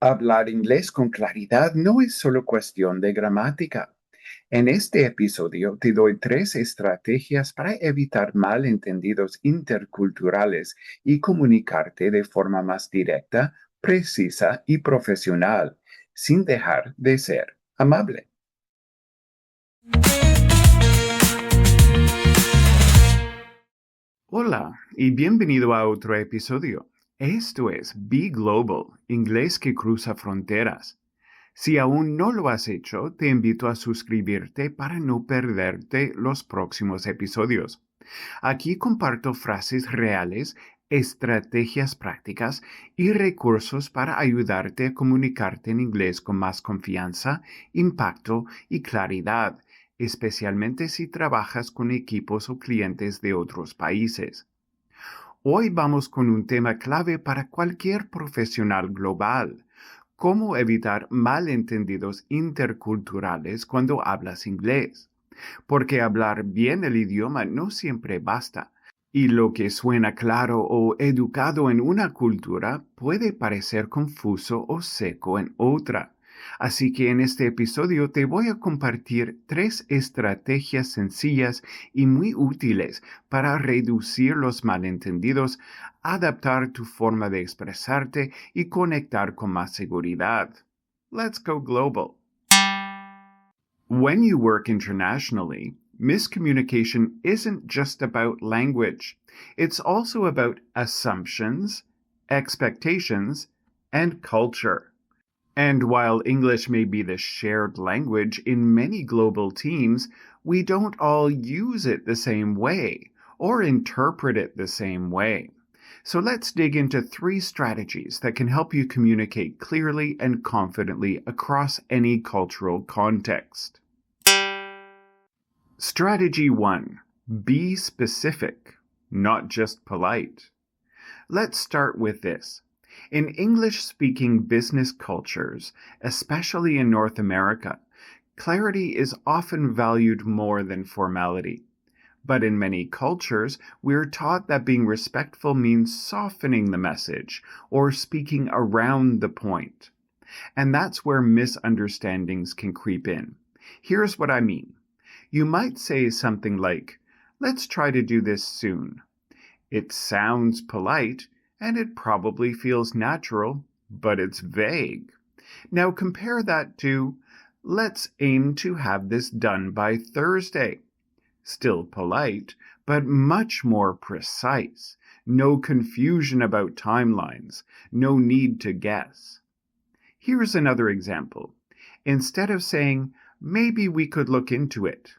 Hablar inglés con claridad no es solo cuestión de gramática. En este episodio te doy 3 estrategias para evitar malentendidos interculturales y comunicarte de forma más directa, precisa y profesional, sin dejar de ser amable. Hola y bienvenido a otro episodio. Esto es Be Global, inglés que cruza fronteras. Si aún no lo has hecho, te invito a suscribirte para no perderte los próximos episodios. Aquí comparto frases reales, estrategias prácticas y recursos para ayudarte a comunicarte en inglés con más confianza, impacto y claridad, especialmente si trabajas con equipos o clientes de otros países. Hoy vamos con un tema clave para cualquier profesional global: cómo evitar malentendidos interculturales cuando hablas inglés. Porque hablar bien el idioma no siempre basta, y lo que suena claro o educado en una cultura puede parecer confuso o seco en otra. Así que en este episodio te voy a compartir 3 estrategias sencillas y muy útiles para reducir los malentendidos, adaptar tu forma de expresarte y conectar con más seguridad. Let's go global. When you work internationally, miscommunication isn't just about language. It's also about assumptions, expectations, and culture. And while English may be the shared language in many global teams, we don't all use it the same way or interpret it the same way. So let's dig into 3 strategies that can help you communicate clearly and confidently across any cultural context. Strategy 1. Be specific, not just polite. Let's start with this. In English-speaking business cultures, especially in North America, clarity is often valued more than formality. But in many cultures, we're taught that being respectful means softening the message or speaking around the point. And that's where misunderstandings can creep in. Here's what I mean. You might say something like, "Let's try to do this soon." It sounds polite, and it probably feels natural, but it's vague. Now compare that to, "Let's aim to have this done by Thursday." Still polite, but much more precise. No confusion about timelines. No need to guess. Here's another example. Instead of saying, "Maybe we could look into it,"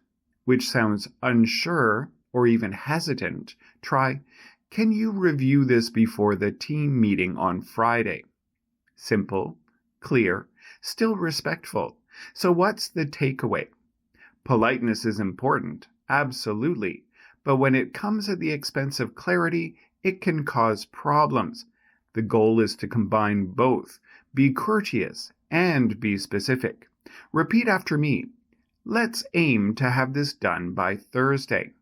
which sounds unsure or even hesitant, try, "Can you review this before the team meeting on Friday?" Simple, clear, still respectful. So what's the takeaway? Politeness is important, absolutely, but when it comes at the expense of clarity, it can cause problems. The goal is to combine both, be courteous and be specific. Repeat after me. Let's aim to have this done by Thursday.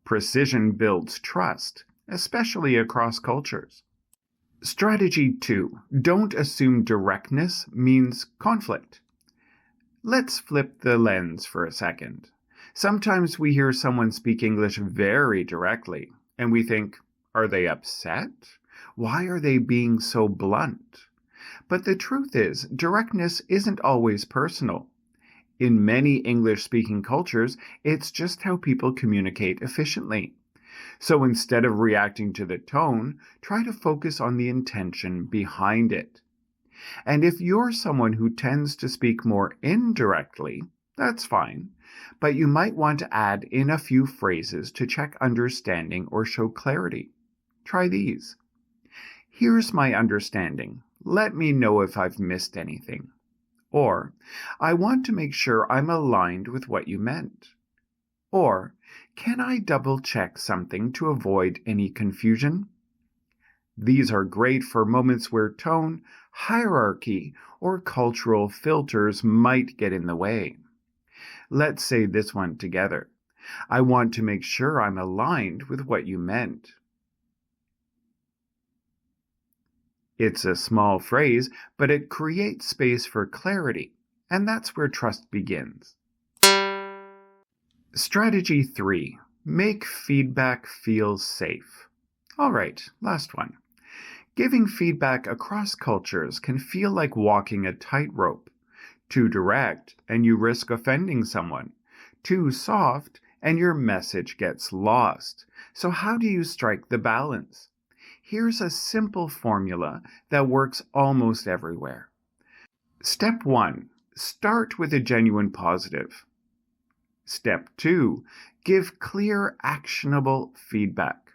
Precision builds trust, especially across cultures. Strategy 2. Don't assume directness means conflict. Let's flip the lens for a second. Sometimes we hear someone speak English very directly, and we think, are they upset? Why are they being so blunt? But the truth is, directness isn't always personal. In many English-speaking cultures, it's just how people communicate efficiently. So instead of reacting to the tone, try to focus on the intention behind it. And if you're someone who tends to speak more indirectly, that's fine, but you might want to add in a few phrases to check understanding or show clarity. Try these. "Here's my understanding. Let me know if I've missed anything." Or, "I want to make sure I'm aligned with what you meant." Or, "Can I double-check something to avoid any confusion?" These are great for moments where tone, hierarchy, or cultural filters might get in the way. Let's say this one together. "I want to make sure I'm aligned with what you meant." It's a small phrase, but it creates space for clarity, and that's where trust begins. Strategy 3. Make feedback feel safe. All right, last one. Giving feedback across cultures can feel like walking a tightrope. Too direct, and you risk offending someone. Too soft, and your message gets lost. So how do you strike the balance? Here's a simple formula that works almost everywhere. Step 1. Start with a genuine positive. Step 2. Give clear, actionable feedback.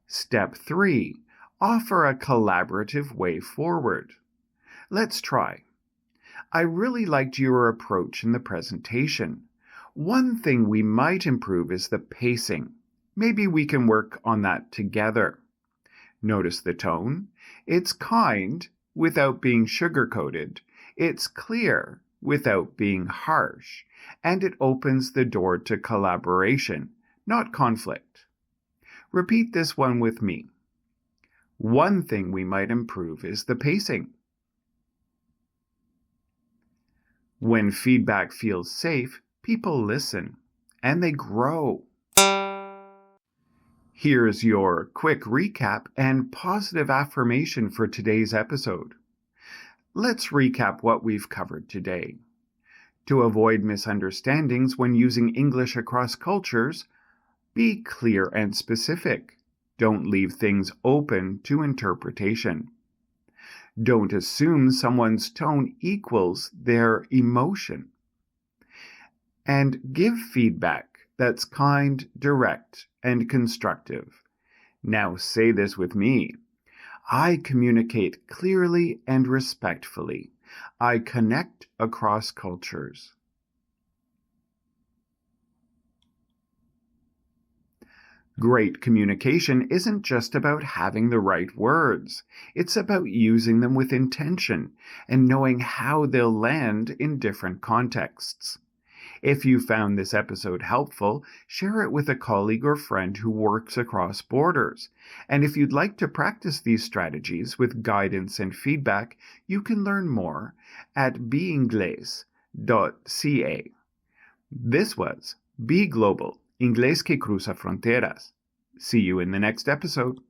Step 3. Offer a collaborative way forward. Let's try. I really liked your approach in the presentation. One thing we might improve is the pacing. Maybe we can work on that together. Notice the tone. It's kind without being sugar-coated. It's clear without being harsh. And it opens the door to collaboration, not conflict. Repeat this one with me. One thing we might improve is the pacing. When feedback feels safe, people listen, and they grow. Here's your quick recap and positive affirmation for today's episode. Let's recap what we've covered today. To avoid misunderstandings when using English across cultures, be clear and specific. Don't leave things open to interpretation. Don't assume someone's tone equals their emotion. And give feedback that's kind, direct, and constructive. Now say this with me. I communicate clearly and respectfully. I connect across cultures. Great communication isn't just about having the right words. It's about using them with intention and knowing how they'll land in different contexts. If you found this episode helpful, share it with a colleague or friend who works across borders. And if you'd like to practice these strategies with guidance and feedback, you can learn more at beingles.ca. This was Be Global, Inglés que cruza fronteras. See you in the next episode.